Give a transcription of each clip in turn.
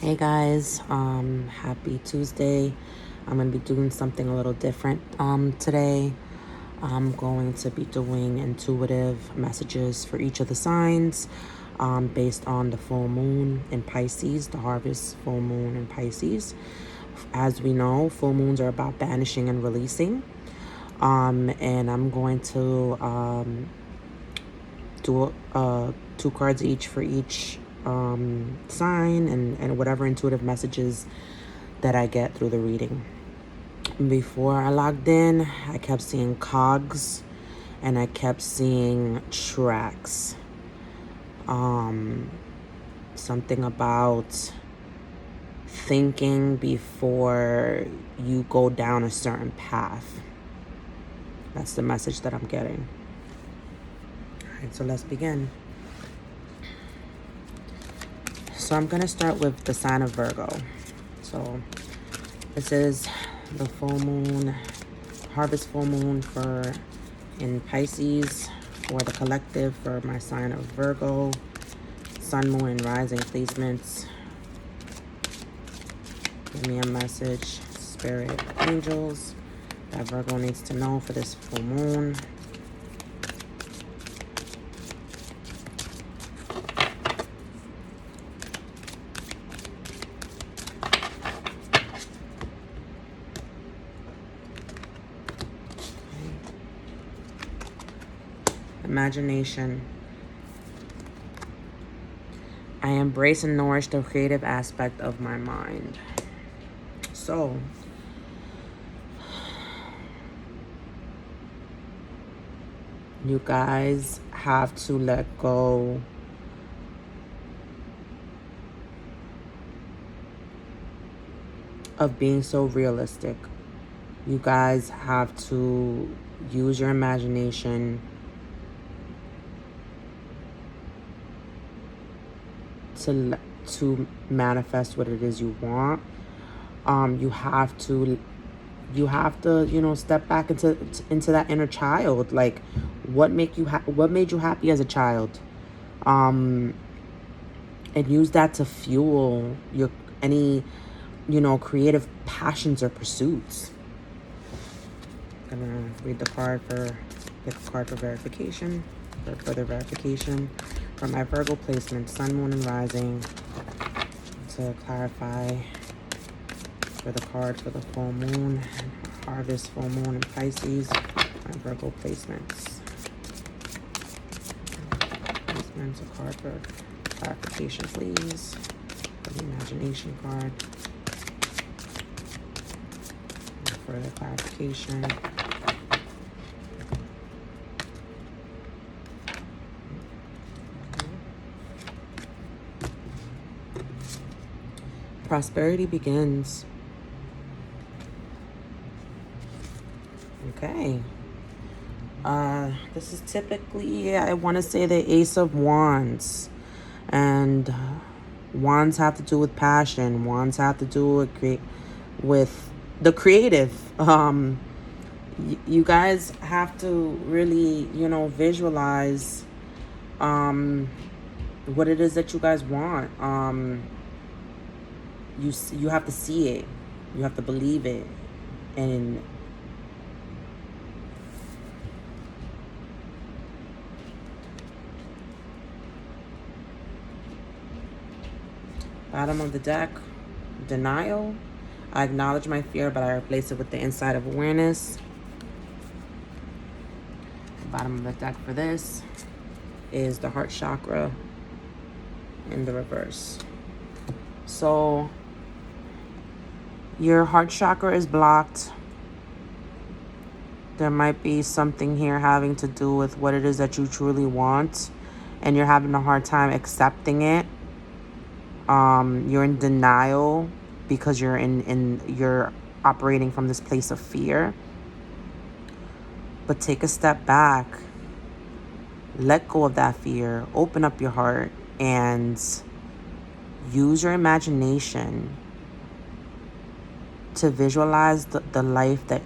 Hey guys, happy Tuesday. I'm going to be doing something a little different today. I'm going to be doing intuitive messages for each of the signs based on the full moon in Pisces, the harvest full moon in Pisces. As we know, full moons are about banishing and releasing. And I'm going to do two cards each for each sign and whatever intuitive messages that I get through the reading. Before I logged in, I kept seeing cogs and I kept seeing tracks. Something about thinking before you go down a certain path. That's the message that I'm getting. All right, so let's begin. So I'm going to start with the sign of Virgo. So this is the full moon, harvest full moon in Pisces for the collective for my sign of Virgo, sun, moon, and rising placements. Give me a message, spirit, angels, that Virgo needs to know for this full moon. Imagination. I embrace and nourish the creative aspect of my mind. So, you guys have to let go of being so realistic. You guys have to use your imagination to manifest what it is you want. You have to step back into that inner child. Like, what made you happy as a child, and use that to fuel your any creative passions or pursuits. I'm gonna read the card get the card for verification, for further verification for my Virgo placement, sun, moon, and rising, to clarify for the card for the full moon, harvest full moon in Pisces, my Virgo placements. Placements, a card for clarification, please. For the imagination card. For the clarification. Prosperity begins. Okay. This is typically, I want to say, the Ace of Wands. And wands have to do with passion. Wands have to do with the creative. You guys have to really, visualize what it is that you guys want. You have to see it. You have to believe it. And bottom of the deck, denial. I acknowledge my fear, but I replace it with the insight of awareness. The bottom of the deck for this is the heart chakra in the reverse. So your heart chakra is blocked. There might be something here having to do with what it is that you truly want, and you're having a hard time accepting it. You're in denial because you're operating from this place of fear. But take a step back, let go of that fear, open up your heart, and use your imagination to visualize the life that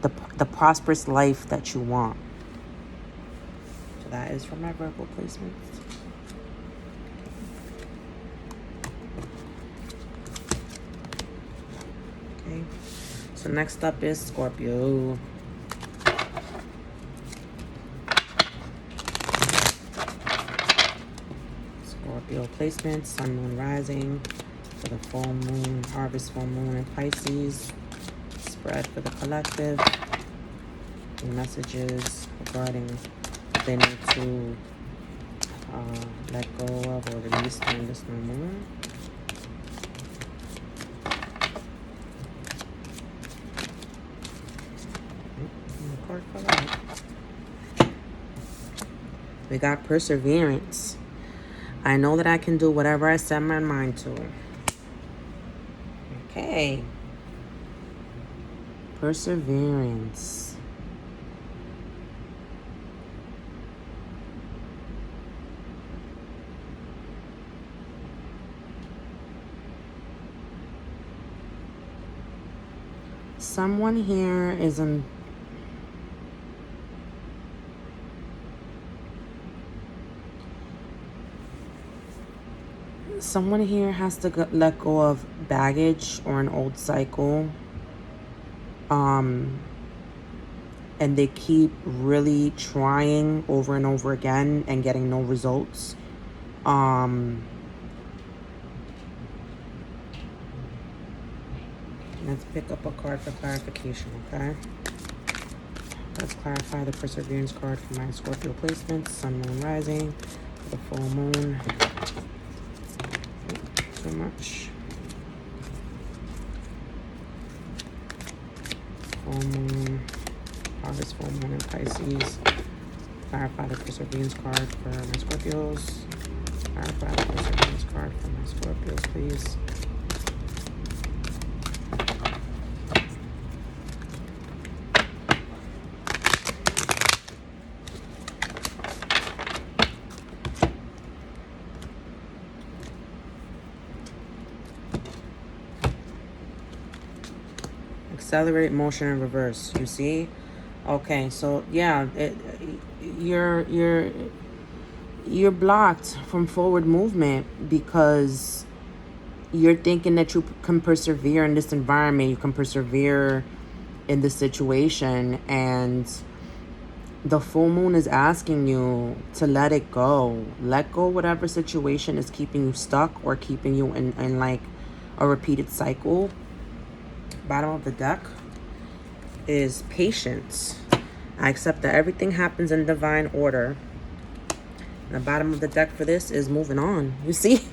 the prosperous life that you want. So that is for my Virgo placements. So next up is Scorpio. Scorpio placement, sun, moon, rising for the full moon, harvest, full moon, and Pisces. Spread for the collective. Messages regarding what they need to let go of or release during this new moon. Card fell out. We got perseverance. I know that I can do whatever I set my mind to. Okay. Perseverance. Someone here is in... Someone here has to let go of baggage or an old cycle. And they keep really trying over and over again and getting no results. Let's pick up a card for clarification, okay? Let's clarify the perseverance card for my Scorpio placements. Sun, moon, rising, the full moon. So much. Full moon, harvest, full moon, and Pisces. Clarify the perseverance card for my Scorpios. Clarify the perseverance card for my Scorpios, please. Accelerate, motion, and reverse. You see? Okay, so yeah, you're blocked from forward movement because you're thinking that you can persevere in this environment, you can persevere in this situation, and the full moon is asking you to let it go. Let go whatever situation is keeping you stuck or keeping you in like a repeated cycle. Bottom of the deck is patience. I accept that everything happens in divine order. And the bottom of the deck for this is moving on. You see?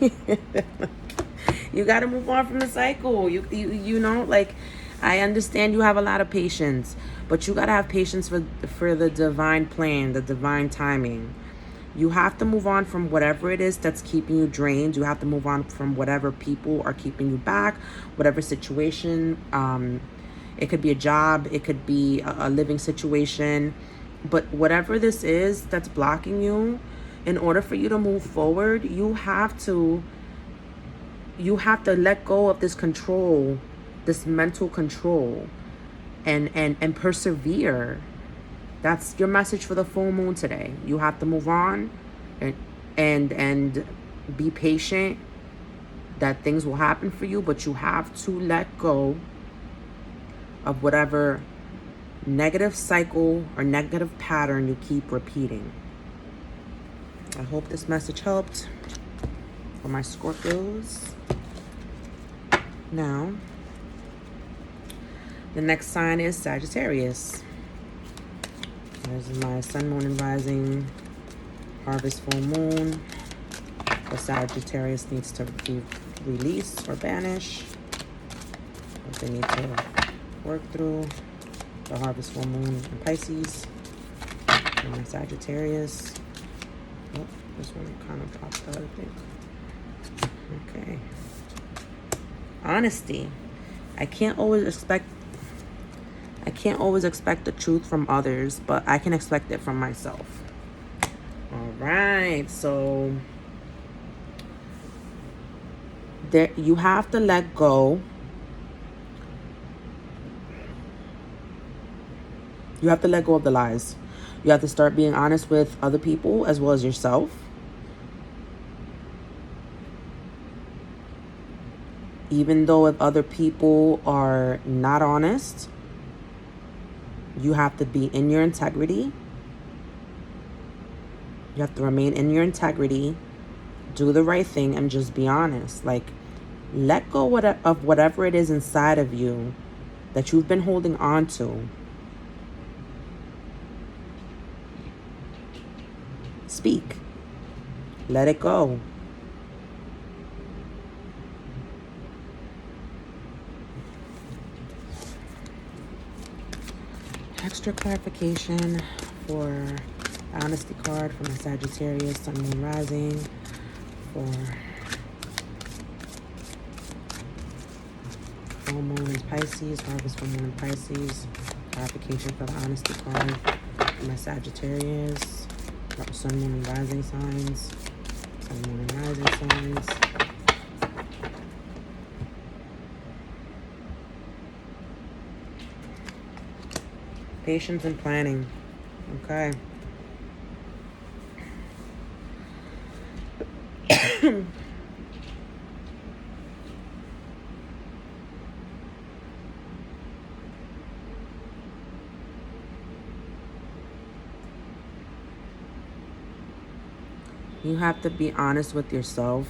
You got to move on from the cycle. You know, like, I understand you have a lot of patience, but you got to have patience for the divine plan, the divine timing. You have to move on from whatever it is that's keeping you drained. You have to move on from whatever people are keeping you back, whatever situation. It could be a job. It could be a living situation. But whatever this is that's blocking you, in order for you to move forward, you have to let go of this control, this mental control, and persevere. That's your message for the full moon today. You have to move on and be patient that things will happen for you, but you have to let go of whatever negative cycle or negative pattern you keep repeating. I hope this message helped for my Scorpios. Now, the next sign is Sagittarius. This is my sun, moon, and rising, harvest, full moon. The Sagittarius needs to be released or banish. What they need to work through. The harvest, full moon, and Pisces. And my Sagittarius. Oh, this one kind of dropped out, I think. Okay. Honesty. I can't always expect the truth from others, but I can expect it from myself. All right, so there, you have to let go. You have to let go of the lies. You have to start being honest with other people as well as yourself. Even though if other people are not honest, you have to be in your integrity. You have to remain in your integrity, do the right thing, and just be honest. Like, let go of whatever it is inside of you that you've been holding on to. Speak. Let it go. Extra clarification for honesty card for my Sagittarius, Sun, Moon, Rising. For full moon in Pisces, harvest full moon in Pisces. Clarification for the honesty card for my Sagittarius, Sun, Moon, and Rising signs. Sun, Moon, and Rising signs. Patience and planning. Okay. You have to be honest with yourself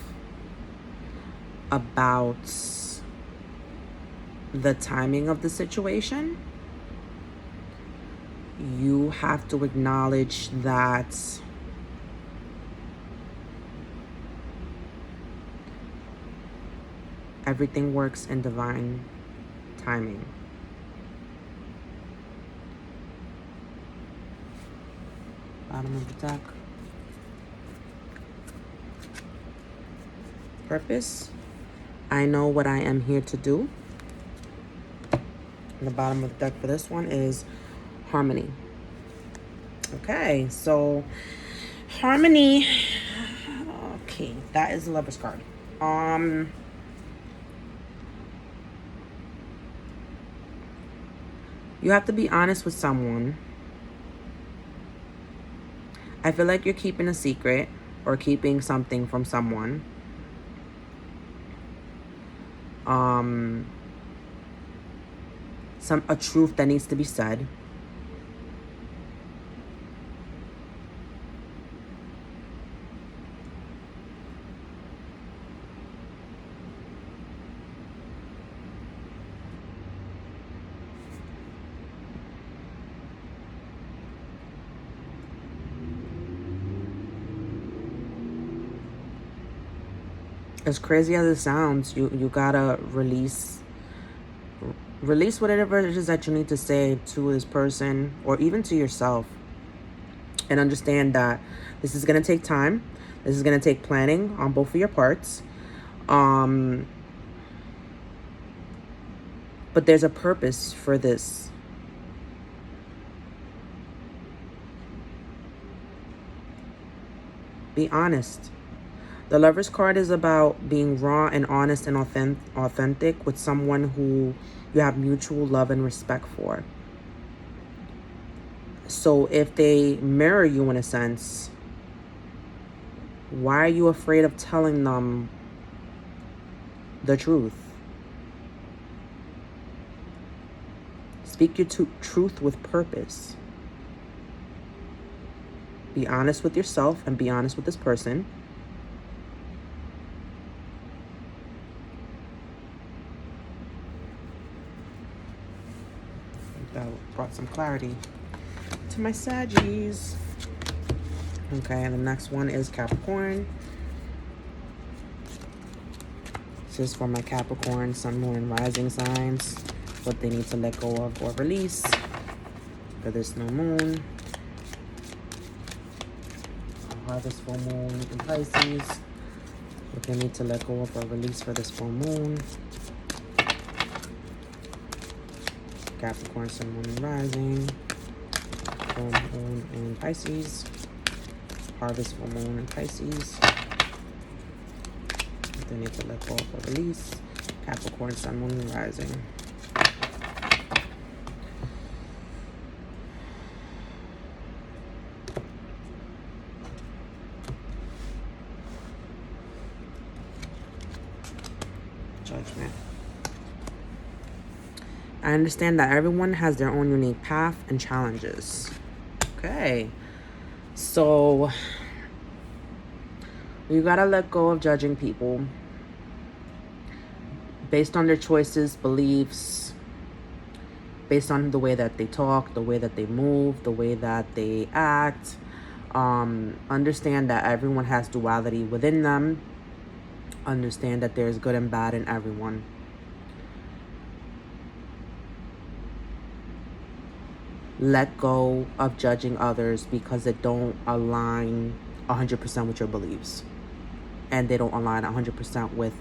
about the timing of the situation. You have to acknowledge that everything works in divine timing. Bottom of the deck. Purpose. I know what I am here to do. And the bottom of the deck for this one is harmony. Okay, so harmony. Okay, that is the Lover's card. You have to be honest with someone. I feel like you're keeping a secret or keeping something from someone. A truth that needs to be said. As crazy as it sounds, you gotta release whatever it is that you need to say to this person or even to yourself, and understand that this is gonna take time. This is gonna take planning on both of your parts. But there's a purpose for this. Be honest. The Lover's card is about being raw and honest and authentic with someone who you have mutual love and respect for. So if they mirror you in a sense, why are you afraid of telling them the truth? Speak your truth with purpose. Be honest with yourself and be honest with this person. That brought some clarity to my Saggies. Okay, and the next one is Capricorn. This is for my Capricorn, Sun, Moon, and Rising signs. What they need to let go of or release for this new moon. Harvest full moon in Pisces. What they need to let go of or release for this full moon. Capricorn, Sun, Moon, and Rising. Full moon in Pisces. Harvest full moon in Pisces. What they need to let go of or release. Capricorn, Sun, Moon, and Rising. Judgment. I understand that everyone has their own unique path and challenges. Okay. So you gotta let go of judging people based on their choices, beliefs, based on the way that they talk, the way that they move, the way that they act. Understand that everyone has duality within them. Understand that there's good and bad in everyone. Let go of judging others because it don't align 100% with your beliefs. And they don't align 100% with,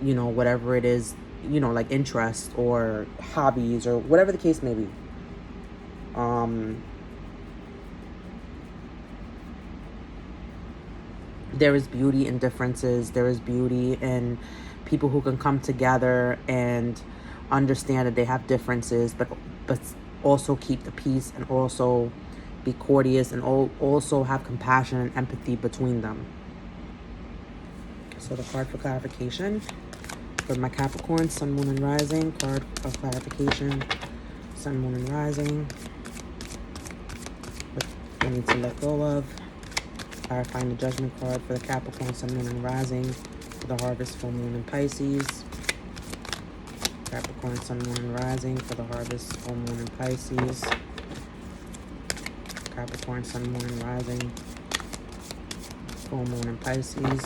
you know, whatever it is, you know, like interests or hobbies or whatever the case may be. There is beauty in differences. There is beauty in people who can come together and understand that they have differences, but also keep the peace and also be courteous and also have compassion and empathy between them. So the card for clarification for my Capricorn, Sun, Moon, and Rising. Card of clarification, Sun, Moon, and Rising. What I need to let go of. Clarifying the Judgment card for the Capricorn, Sun, Moon, and Rising. For the Harvest, Full Moon, and Pisces. Capricorn, Sun, Moon, and Rising. For the Harvest, Full Moon, and Pisces. Capricorn, Sun, Moon, and Rising. Full Moon, and Pisces.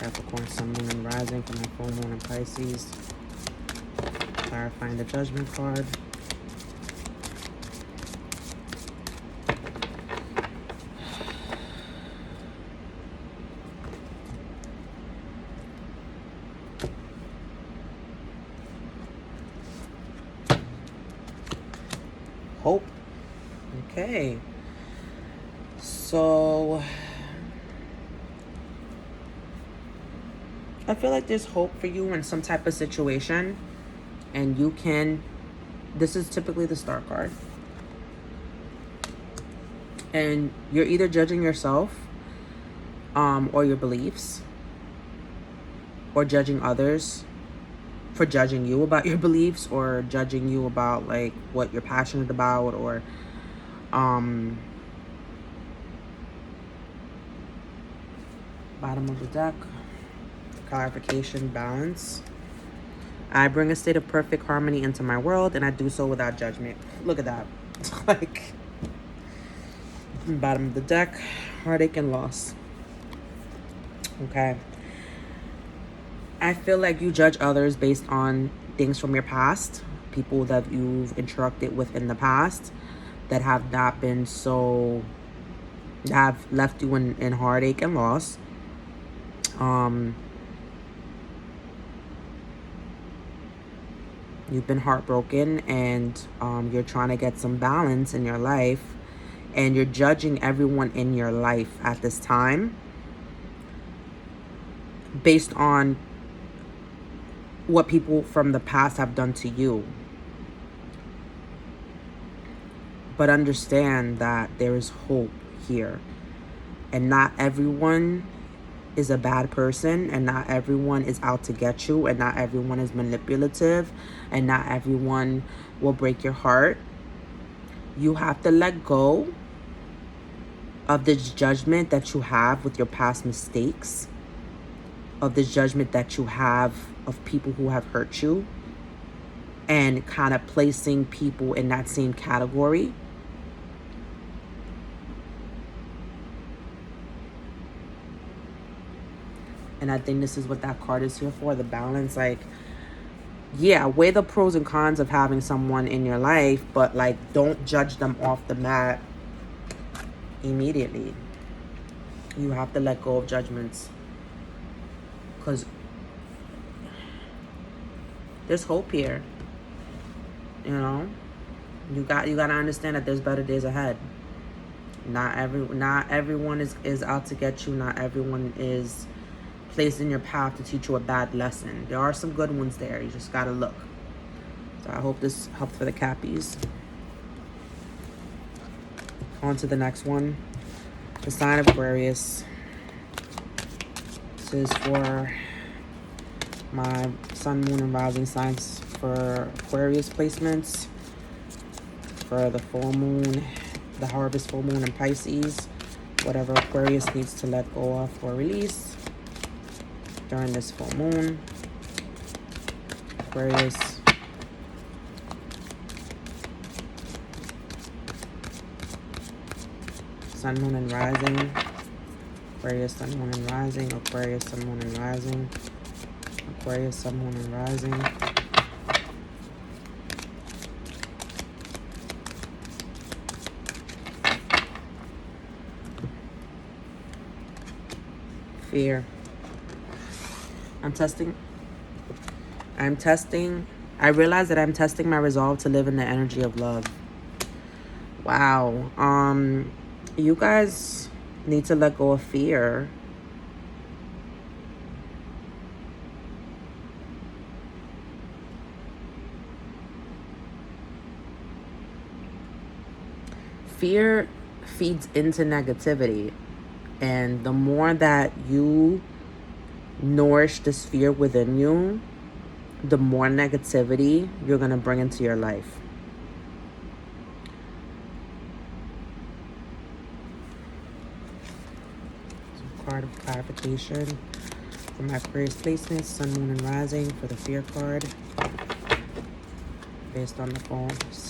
Capricorn, Sun, Moon, and Rising for my Full Moon, and Pisces. Clarifying the Judgment card. Hope. Okay. So I feel like there's hope for you in some type of situation, and you can, this is typically the Star card, and you're either judging yourself or your beliefs, or judging others for judging you about your beliefs, or judging you about like what you're passionate about, or bottom of the deck, clarification, balance. I bring a state of perfect harmony into my world, and I do so without judgment. Look at that. Like, bottom of the deck, heartache and loss. Okay. I feel like you judge others based on things from your past, people that you've interacted with in the past that have not been so, that have left you in heartache and loss. You've been heartbroken, and you're trying to get some balance in your life, and you're judging everyone in your life at this time based on what people from the past have done to you. But understand that there is hope here, and not everyone is a bad person, and not everyone is out to get you, and not everyone is manipulative, and not everyone will break your heart. You have to let go of this judgment that you have with your past mistakes, of this judgment that you have of people who have hurt you, and kind of placing people in that same category. And I think this is what that card is here for, the balance. Like, yeah, weigh the pros and cons of having someone in your life, but like, don't judge them off the mat immediately. You have to let go of judgments, because there's hope here. You know, you gotta understand that there's better days ahead. Not everyone is out to get you. Not everyone is placed in your path to teach you a bad lesson. There are some good ones there. You just gotta look. So I hope this helped for the Cappies. On to the next one. The sign of Aquarius. This is for my sun, moon, and rising signs for Aquarius placements. For the full moon, the harvest full moon in Pisces. Whatever Aquarius needs to let go of or release during this full moon. Aquarius. Sun, moon, and rising. Aquarius, sun, moon, and rising. Aquarius, sun, moon, and rising. Aquarius, sun, moon, and rising. Fear. I realize that I'm testing my resolve to live in the energy of love. Wow. You guys need to let go of fear. Fear feeds into negativity. And the more that you nourish this fear within you, the more negativity you're going to bring into your life. Some card of clarification for my Aquarius placements, sun, moon, and rising for the fear card. Based on the